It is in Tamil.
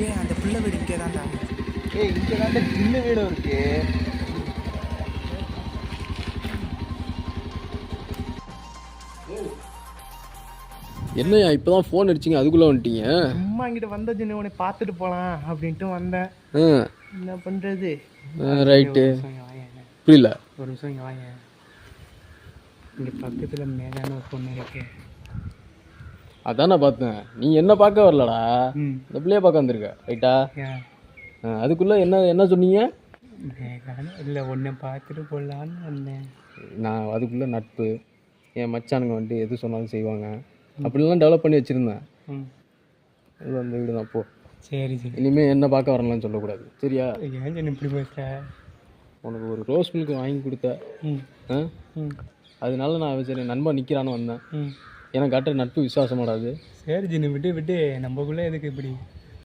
ஏன் அந்த பிள்ளை வீடு இங்கே தான்டா. இங்கே தாண்டா சின்ன வீடும் இருக்கு. என்னையா இப்போதான் ஃபோன் அடிச்சிங்க அதுக்குள்ளே வந்துட்டீங்க? சும்மா இங்கிட்ட வந்த சின்ன உன்னை பார்த்துட்டு போகலாம் அப்படின்ட்டு வந்தேன். என்ன பண்ணுறது? ரைட்டு. புரியல. ஒரு நிமிஷம் இங்கே வாங்க. இங்கே பக்கத்தில் மேலான ஒரு பொண்ணு இருக்கு. அதான் நான் பார்த்தேன். நீ என்ன பார்க்க வரலடா, இந்த பிள்ளைய பார்க்க வந்திருக்க. ரைட்டா? அதுக்குள்ளே என்ன சொன்னீங்க? இல்லை ஒன்றை பார்த்துட்டு போடலான்னு வந்தேன். நான் அதுக்குள்ளே நட்பு, என் மச்சானுங்க வந்துட்டு எது சொன்னாலும் செய்வாங்க அப்படிலாம் டெவலப் பண்ணி வச்சுருந்தேன். அது அந்த வீடு தான். அப்போ சரி சரி, இனிமேல் என்ன பார்க்க வரலாம்னு சொல்லக்கூடாது, சரியா? ஏன் இப்படி பேசுற? உனக்கு ஒரு ரோஸ் மில்க் வாங்கி கொடுத்த, அதனால நான் சரி நண்பன் நிற்கிறான்னு வந்தேன். எனக்கு காட்டுற நட்பு விசுவாசமாடாது. சரி ஜின்னு, விட்டு விட்டு நம்மக்குள்ளே எதுக்கு இப்படி?